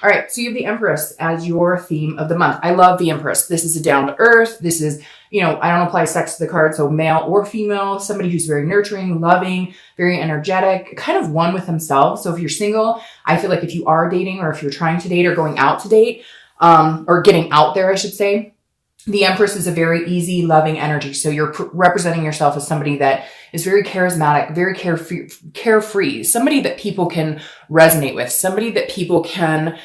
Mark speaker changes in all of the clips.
Speaker 1: All right, so you have the Empress as your theme of the month. I love the Empress. This is a down to earth. This is, I don't apply sex to the card, so male or female, somebody who's very nurturing, loving, very energetic, kind of one with themselves. So if you're single, I feel like if you are dating or if you're trying to date or going out to date, or getting out there, I should say, the Empress is a very easy, loving energy. So you're representing yourself as somebody that is very charismatic, very carefree, somebody that people can resonate with, somebody that people can,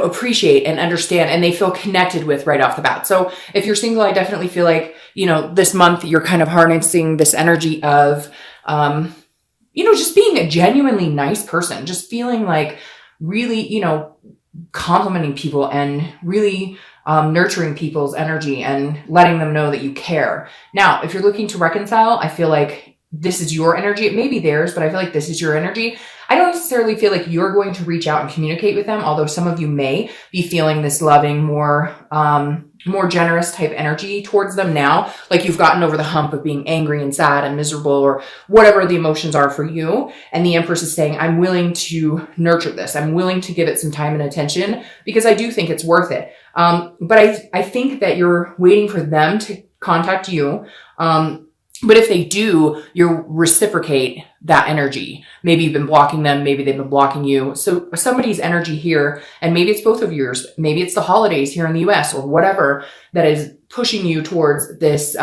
Speaker 1: appreciate and understand, and they feel connected with right off the bat. So if you're single, I definitely feel like, this month you're kind of harnessing this energy of, just being a genuinely nice person, just feeling like really, complimenting people and really nurturing people's energy and letting them know that you care. Now, if you're looking to reconcile, I feel like this is your energy. It may be theirs, but I feel like this is your energy. I don't necessarily feel like you're going to reach out and communicate with them, although some of you may be feeling this loving, more generous type energy towards them now. Like you've gotten over the hump of being angry and sad and miserable or whatever the emotions are for you. And the Empress is saying, I'm willing to nurture this. I'm willing to give it some time and attention because I do think it's worth it. But I think that you're waiting for them to contact you. But if they do, you reciprocate that energy. Maybe you've been blocking them. Maybe they've been blocking you. So somebody's energy here, and maybe it's both of yours. Maybe it's the holidays here in the US or whatever that is pushing you towards this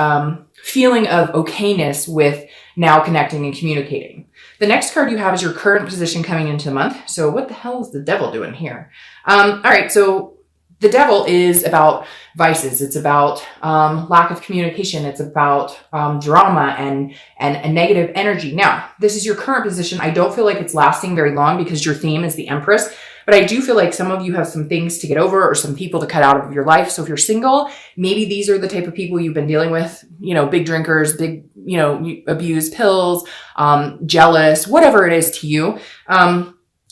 Speaker 1: feeling of okayness with now connecting and communicating. The next card you have is your current position coming into the month. So what the hell is the Devil doing here? All right, so the Devil is about vices. It's about lack of communication. It's about drama and negative energy. Now, this is your current position. I don't feel like it's lasting very long because your theme is the Empress. But I do feel like some of you have some things to get over or some people to cut out of your life. So if you're single, maybe these are the type of people you've been dealing with, big drinkers, big, abuse pills, jealous, whatever it is to you.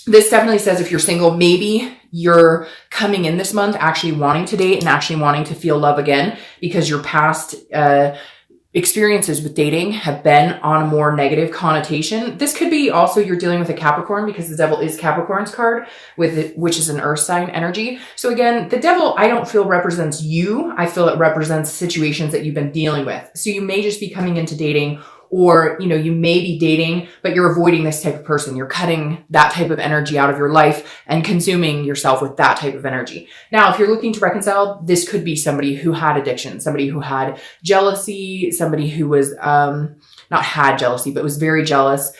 Speaker 1: This definitely says if you're single, maybe you're coming in this month actually wanting to date and actually wanting to feel love again because your past experiences with dating have been on a more negative connotation. This could be also you're dealing with a Capricorn because the Devil is Capricorn's card, which is an earth sign energy. So again, the Devil, I don't feel represents you. I feel it represents situations that you've been dealing with. So you may just be coming into dating, or, you may be dating, but you're avoiding this type of person. You're cutting that type of energy out of your life and consuming yourself with that type of energy. Now, if you're looking to reconcile, this could be somebody who had addiction, somebody who had jealousy, somebody who was, not had jealousy, but was very jealous.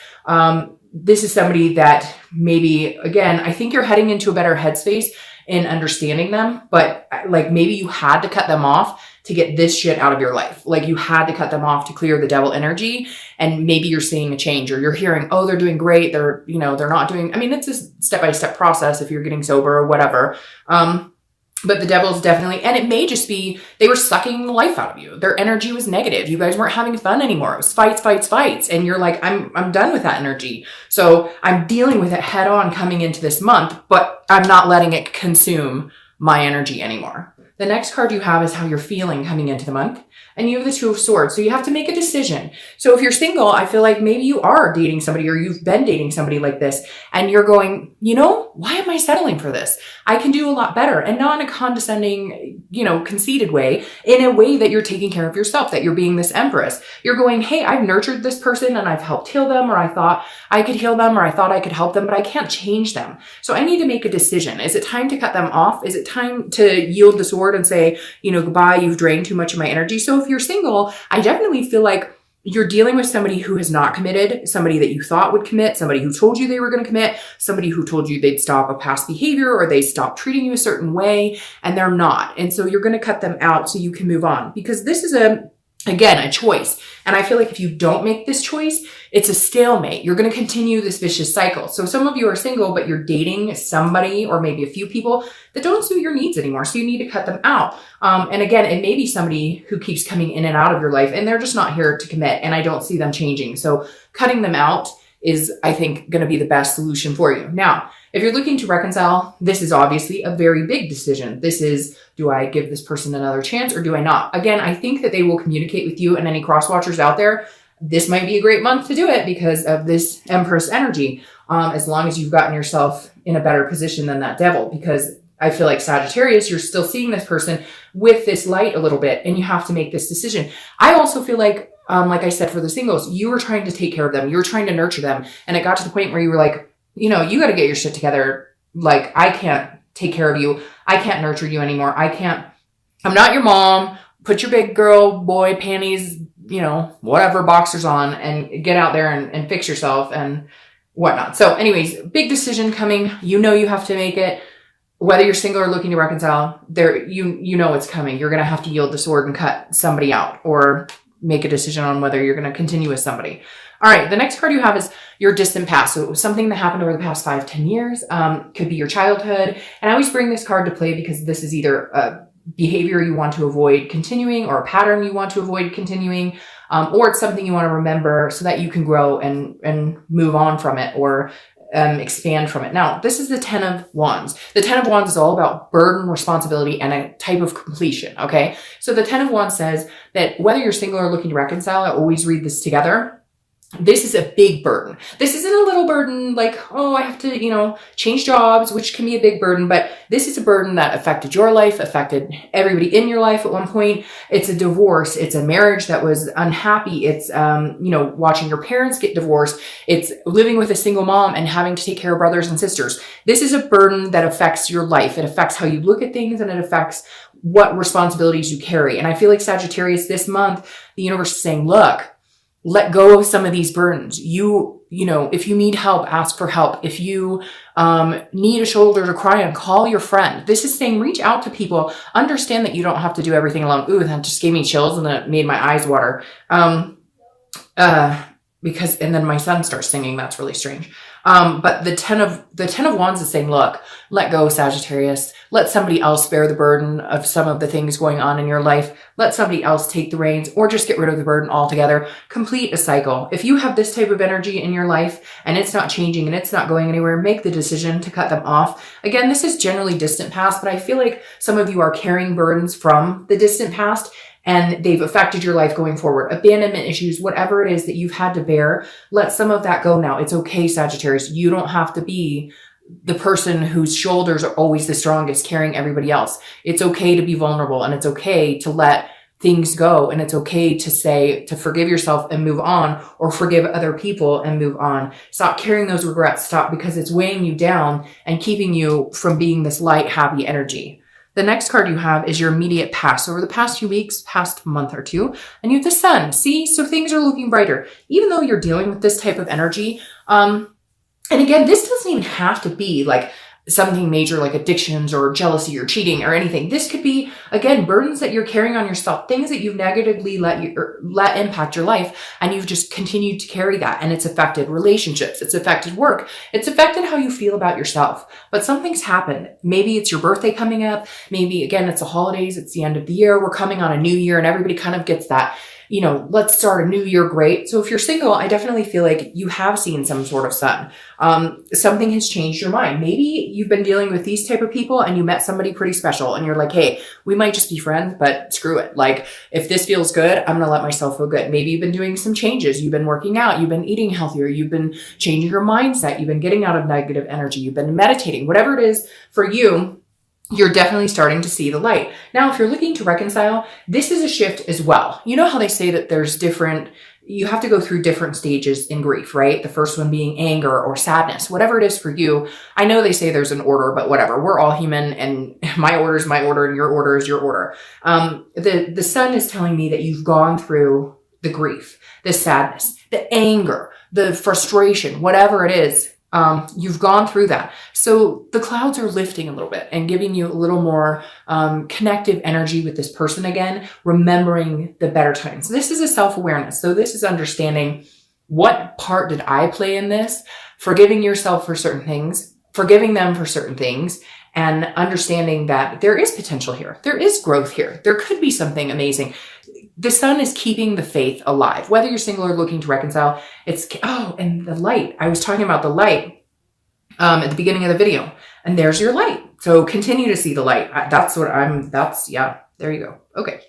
Speaker 1: This is somebody that maybe, again, I think you're heading into a better headspace in understanding them, but like maybe you had to cut them off to get this shit out of your life. Like you had to cut them off to clear the Devil energy. And maybe you're seeing a change or you're hearing, oh, they're doing great. They're not doing, it's a step-by-step process if you're getting sober or whatever. But the Devil's definitely, and it may just be, they were sucking the life out of you. Their energy was negative. You guys weren't having fun anymore. It was fights. And you're like, I'm done with that energy. So I'm dealing with it head on coming into this month, but I'm not letting it consume my energy anymore. The next card you have is how you're feeling coming into the month. And you have the Two of Swords. So you have to make a decision. So if you're single, I feel like maybe you are dating somebody or you've been dating somebody like this and you're going, why am I settling for this? I can do a lot better, and not in a condescending, conceited way, in a way that you're taking care of yourself, that you're being this Empress. You're going, hey, I've nurtured this person and I've helped heal them, or I thought I could heal them, or I thought I could help them, but I can't change them. So I need to make a decision. Is it time to cut them off? Is it time to yield the sword and say, goodbye, you've drained too much of my energy? So if you're single, I definitely feel like you're dealing with somebody who has not committed, somebody that you thought would commit, somebody who told you they were going to commit, somebody who told you they'd stop a past behavior or they stop treating you a certain way, and they're not. And so you're going to cut them out so you can move on, because this is again, a choice. And I feel like if you don't make this choice, it's a stalemate. You're going to continue this vicious cycle. So some of you are single, but you're dating somebody or maybe a few people that don't suit your needs anymore. So you need to cut them out. And again, it may be somebody who keeps coming in and out of your life and they're just not here to commit, and I don't see them changing. So cutting them out is, I think, going to be the best solution for you. Now, if you're looking to reconcile, this is obviously a very big decision. This is, do I give this person another chance or do I not? Again, I think that they will communicate with you, and any cross watchers out there, this might be a great month to do it because of this Empress energy. As long as you've gotten yourself in a better position than that devil, because I feel like Sagittarius, you're still seeing this person with this light a little bit, and you have to make this decision. I also feel like I said, for the singles, you were trying to take care of them. You were trying to nurture them. And it got to the point where you were like, you know, you got to get your shit together. Like, I can't take care of you. I can't nurture you anymore. I'm not your mom. Put your big girl, boy panties, you know, whatever, boxers on, and get out there and fix yourself and whatnot. So anyways, big decision coming. You know, you have to make it. Whether you're single or looking to reconcile, you know it's coming. You're going to have to yield the sword and cut somebody out, or make a decision on whether you're going to continue with somebody. All right. The next card you have is your distant past. So it was something that happened over the past 5-10 years. Could be your childhood. And I always bring this card to play because this is either a behavior you want to avoid continuing, or a pattern you want to avoid continuing, or it's something you want to remember so that you can grow and move on from it, or expand from it. Now, this is the 10 of Wands. The 10 of Wands is all about burden, responsibility, and a type of completion. Okay. So the 10 of Wands says that whether you're single or looking to reconcile, I always read this together. This is a big burden. This isn't a little burden like, oh, I have to, you know, change jobs, which can be a big burden, but this is a burden that affected your life, affected everybody in your life at one point. It's a divorce. It's a marriage that was unhappy. It's, you know, watching your parents get divorced. It's living with a single mom and having to take care of brothers and sisters. This is a burden that affects your life. It affects how you look at things, and it affects what responsibilities you carry. And I feel like Sagittarius, this month, the universe is saying, look, let go of some of these burdens. You know, if you need help, ask for help. If you need a shoulder to cry on, call your friend. This is saying reach out to people. Understand that you don't have to do everything alone. Ooh, that just gave me chills, and that made my eyes water. Because, and then my son starts singing. That's really strange. But the 10 of Wands is saying, look, let go, Sagittarius. Let somebody else bear the burden of some of the things going on in your life. Let somebody else take the reins, or just get rid of the burden altogether. Complete a cycle. If you have this type of energy in your life and it's not changing and it's not going anywhere, make the decision to cut them off. Again, this is generally distant past, but I feel like some of you are carrying burdens from the distant past, and they've affected your life going forward. Abandonment issues, whatever it is that you've had to bear, let some of that go now. It's okay, Sagittarius. You don't have to be the person whose shoulders are always the strongest carrying everybody else. It's okay to be vulnerable, and it's okay to let things go. And it's okay to say, to forgive yourself and move on, or forgive other people and move on. Stop carrying those regrets. Stop, because it's weighing you down and keeping you from being this light, happy energy. The next card you have is your immediate past. So over the past few weeks, past month or two, and you have the Sun. See, so things are looking brighter, even though you're dealing with this type of energy. And again, this doesn't even have to be like something major like addictions or jealousy or cheating or anything. This could be, again, burdens that you're carrying on yourself, things that you've negatively let impact your life, and you've just continued to carry that, and it's affected relationships, it's affected work, it's affected how you feel about yourself. But something's happened. Maybe it's your birthday coming up, maybe again it's the holidays, it's the end of the year, we're coming on a new year, and everybody kind of gets that, you know, let's start a new year great. So if you're single, I definitely feel like you have seen some sort of sun. Something has changed your mind. Maybe you've been dealing with these type of people and you met somebody pretty special and you're like, hey, we might just be friends, but screw it. Like, if this feels good, I'm going to let myself feel good. Maybe you've been doing some changes. You've been working out. You've been eating healthier. You've been changing your mindset. You've been getting out of negative energy. You've been meditating, whatever it is for you. You're definitely starting to see the light. Now, if you're looking to reconcile, this is a shift as well. You know how they say that you have to go through different stages in grief, right? The first one being anger or sadness, whatever it is for you. I know they say there's an order, but whatever. We're all human, and my order is my order and your order is your order. The Sun is telling me that you've gone through the grief, the sadness, the anger, the frustration, whatever it is. You've gone through that. So the clouds are lifting a little bit and giving you a little more connective energy with this person again, remembering the better times. This is a self-awareness. So this is understanding, what part did I play in this? Forgiving yourself for certain things, forgiving them for certain things, and understanding that there is potential here. There is growth here. There could be something amazing. The Sun is keeping the faith alive. Whether you're single or looking to reconcile, and the light. I was talking about the light at the beginning of the video, and there's your light. So continue to see the light. There you go. Okay.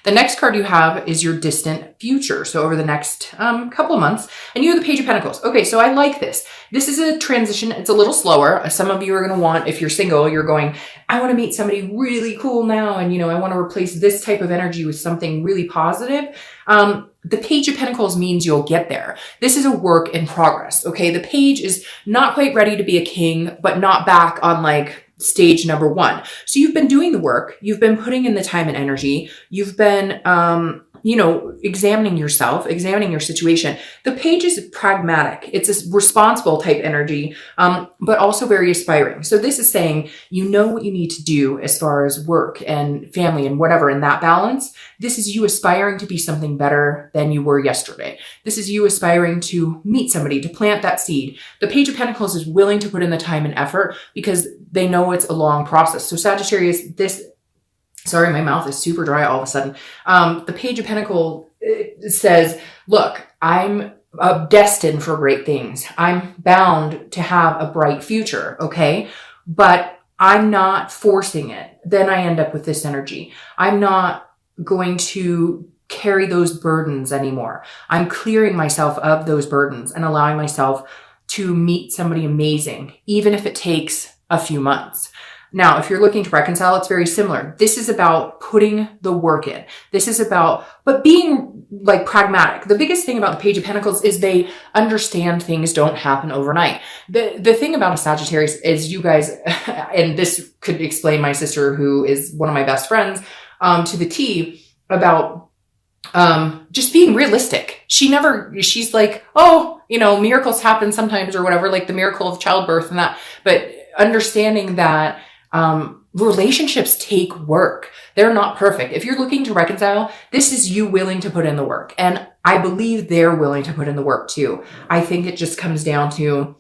Speaker 1: The next card you have is your distant future. So over the next couple of months, and you have the Page of Pentacles. Okay, so I like this. This is a transition. It's a little slower. Some of you are going to want, if you're single, you're going, I want to meet somebody really cool now. And, I want to replace this type of energy with something really positive. The Page of Pentacles means you'll get there. This is a work in progress. Okay. The page is not quite ready to be a king, but not back on like stage number 1. So you've been doing the work. You've been putting in the time and energy. You've been, examining yourself, examining your situation. The page is pragmatic. It's a responsible type energy, but also very aspiring. So this is saying, you know what you need to do as far as work and family and whatever in that balance. This is you aspiring to be something better than you were yesterday. This is you aspiring to meet somebody, to plant that seed. The Page of Pentacles is willing to put in the time and effort because they know it's a long process. So Sagittarius, sorry, my mouth is super dry all of a sudden. The Page of Pentacles says, look, I'm destined for great things. I'm bound to have a bright future, okay? But I'm not forcing it. Then I end up with this energy. I'm not going to carry those burdens anymore. I'm clearing myself of those burdens and allowing myself to meet somebody amazing, even if it takes a few months. Now, if you're looking to reconcile, it's very similar. This is about putting the work in. This is about, but being like pragmatic. The biggest thing about the Page of Pentacles is they understand things don't happen overnight. The thing about a Sagittarius is you guys, and this could explain my sister, who is one of my best friends, to the T, about just being realistic. She's like, oh, miracles happen sometimes or whatever, like the miracle of childbirth and that, but understanding that relationships take work. They're not perfect. If you're looking to reconcile, this is you willing to put in the work. And I believe they're willing to put in the work too. I think it just comes down to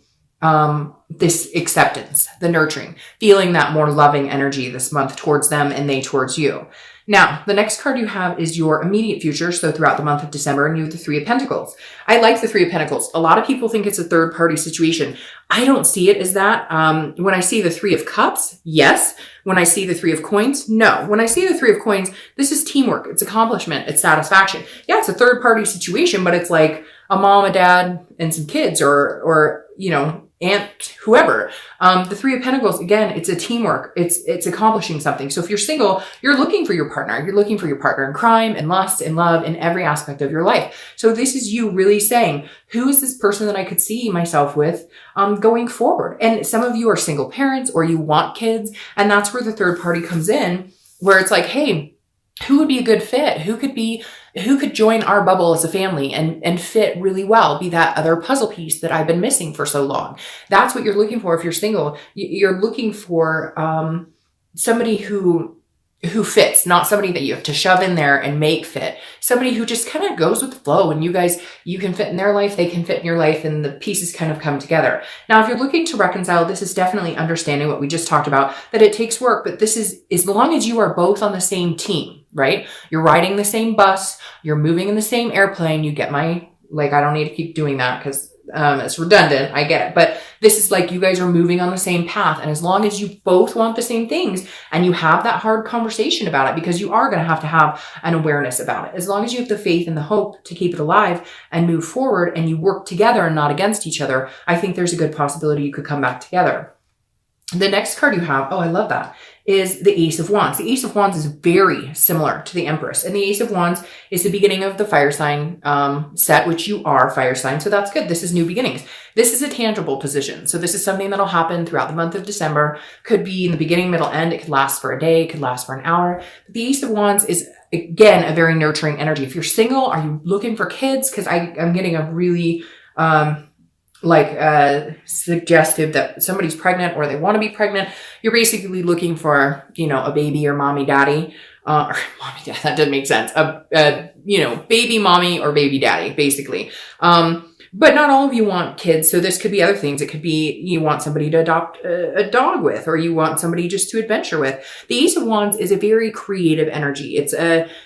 Speaker 1: this acceptance, the nurturing, feeling that more loving energy this month towards them and they towards you. Now, the next card you have is your immediate future. So throughout the month of December, and you have the Three of Pentacles. I like the Three of Pentacles. A lot of people think it's a third party situation. I don't see it as that. When I see the Three of Cups, yes. When I see the Three of Coins, no. When I see the Three of Coins, this is teamwork. It's accomplishment. It's satisfaction. Yeah, it's a third party situation, but it's like a mom, a dad, and some kids or aunt, whoever. The Three of Pentacles, again, it's a teamwork. It's accomplishing something. So if you're single, you're looking for your partner. You're looking for your partner in crime and lust and love in every aspect of your life. So this is you really saying, who is this person that I could see myself with going forward? And some of you are single parents or you want kids. And that's where the third party comes in, where it's like, hey, who would be a good fit? Who could join our bubble as a family and fit really well, be that other puzzle piece that I've been missing for so long. That's what you're looking for if you're single. You're looking for somebody who fits, not somebody that you have to shove in there and make fit. Somebody who just kind of goes with the flow, and you can fit in their life, they can fit in your life, and the pieces kind of come together. Now, if you're looking to reconcile, this is definitely understanding what we just talked about, that it takes work, but this is as long as you are both on the same team, right? You're riding the same bus, you're moving in the same airplane. You get I don't need to keep doing that because it's redundant. I get it. But this is like you guys are moving on the same path. And as long as you both want the same things and you have that hard conversation about it, because you are going to have an awareness about it. As long as you have the faith and the hope to keep it alive and move forward and you work together and not against each other, I think there's a good possibility you could come back together. The next card you have, oh, I love that, is the Ace of Wands. The Ace of Wands is very similar to the Empress. And the Ace of Wands is the beginning of the fire sign set, which you are fire sign. So that's good. This is new beginnings. This is a tangible position. So this is something that'll happen throughout the month of December. Could be in the beginning, middle, end. It could last for a day. It could last for an hour. But the Ace of Wands is, again, a very nurturing energy. If you're single, are you looking for kids? Because I'm getting a really... suggestive that somebody's pregnant or they want to be pregnant. You're basically looking for, a baby or mommy daddy, or mommy dad, that doesn't make sense. Baby mommy or baby daddy, basically. But not all of you want kids. So this could be other things. It could be you want somebody to adopt a dog with, or you want somebody just to adventure with. The Ace of Wands is a very creative energy. It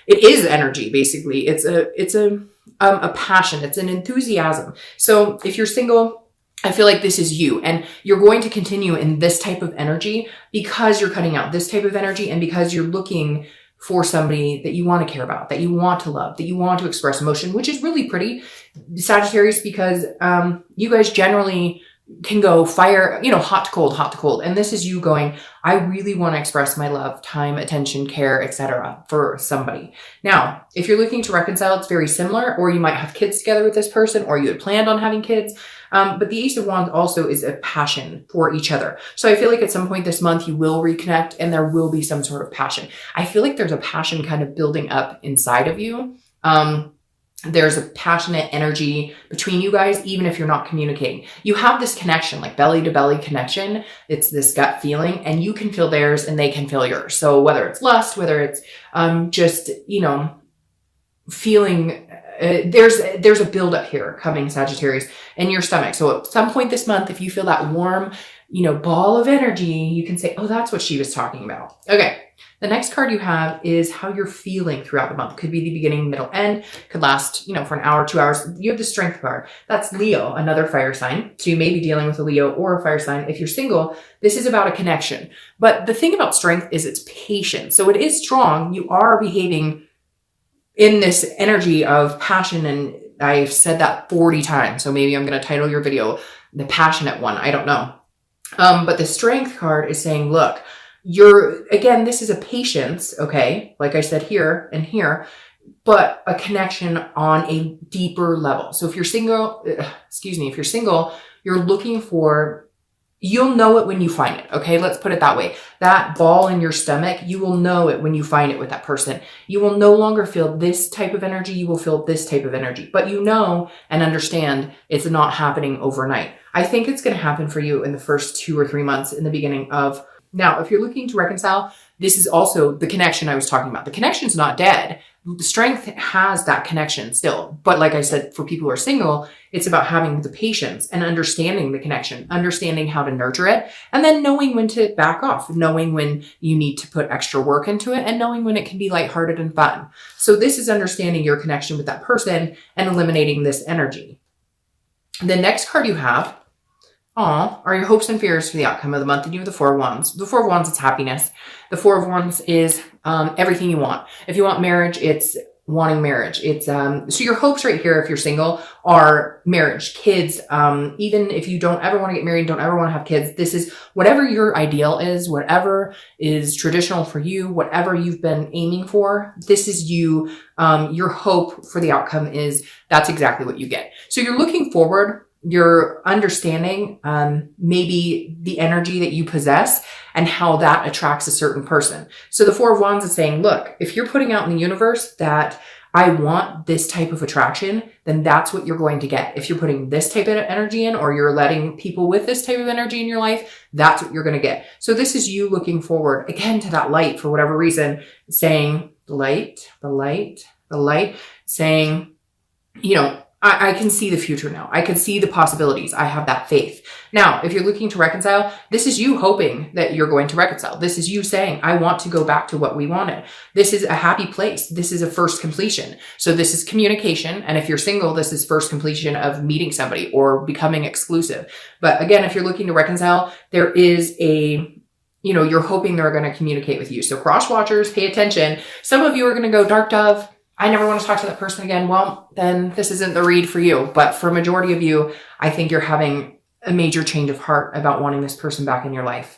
Speaker 1: is energy, basically. It's a passion. It's an enthusiasm. So if you're single, I feel like this is you, and you're going to continue in this type of energy because you're cutting out this type of energy and because you're looking for somebody that you want to care about, that you want to love, that you want to express emotion, which is really pretty, Sagittarius, because you guys generally can go fire, hot to cold, hot to cold. And this is you going, I really want to express my love, time, attention, care, etc. for somebody. Now, if you're looking to reconcile, it's very similar, or you might have kids together with this person, or you had planned on having kids. But the Ace of Wands also is a passion for each other. So I feel like at some point this month you will reconnect and there will be some sort of passion. I feel like there's a passion kind of building up inside of you. There's a passionate energy between you guys, even if you're not communicating. You have this connection, like belly to belly connection. It's this gut feeling, and you can feel theirs and they can feel yours. So whether it's lust, whether it's just, feeling, there's a buildup here coming, Sagittarius, in your stomach. So at some point this month, if you feel that warm, ball of energy, you can say, oh, that's what she was talking about. Okay. The next card you have is how you're feeling throughout the month. Could be the beginning, middle, end. Could last, for an hour, 2 hours. You have the Strength card. That's Leo, another fire sign. So you may be dealing with a Leo or a fire sign. If you're single, this is about a connection. But the thing about Strength is it's patience. So it is strong. You are behaving in this energy of passion. And I've said that 40 times. So maybe I'm going to title your video The Passionate One. I don't know. But the Strength card is saying, look, again, this is a patience, okay? Like I said, here and here, but a connection on a deeper level. So if you're single, you're looking for, you'll know it when you find it, okay? Let's put it that way. That ball in your stomach, you will know it when you find it with that person. You will no longer feel this type of energy. You will feel this type of energy, but you know and understand it's not happening overnight. I think it's going to happen for you in the first 2 or 3 months in the beginning of. Now, if you're looking to reconcile, this is also the connection I was talking about. The connection's not dead. The Strength has that connection still. But like I said, for people who are single, it's about having the patience and understanding the connection, understanding how to nurture it, and then knowing when to back off, knowing when you need to put extra work into it, and knowing when it can be lighthearted and fun. So this is understanding your connection with that person and eliminating this energy. The next card you have are your hopes and fears for the outcome of the month. And you have the Four of Wands. The Four of Wands is happiness. The Four of Wands is everything you want. If you want marriage, it's wanting marriage. It's so your hopes right here, if you're single, are marriage, kids. Even if you don't ever want to get married, don't ever want to have kids, this is whatever your ideal is, whatever is traditional for you, whatever you've been aiming for. This is you. Your hope for the outcome is that's exactly what you get. So you're looking forward. You're understanding maybe the energy that you possess and how that attracts a certain person. So the Four of Wands is saying, look, if you're putting out in the universe that I want this type of attraction, then that's what you're going to get. If you're putting this type of energy in, or you're letting people with this type of energy in your life, that's what you're going to get. So this is you looking forward again to that light for whatever reason, saying the light, saying, I can see the future now. I can see the possibilities. I have that faith. Now, if you're looking to reconcile, this is you hoping that you're going to reconcile. This is you saying, I want to go back to what we wanted. This is a happy place. This is a first completion. So this is communication. And if you're single, this is first completion of meeting somebody or becoming exclusive. But again, if you're looking to reconcile, there is you're hoping they're going to communicate with you. So cross watchers, pay attention. Some of you are going to go, Dark Dove, I never want to talk to that person again. Well, then this isn't the read for you. But for a majority of you, I think you're having a major change of heart about wanting this person back in your life.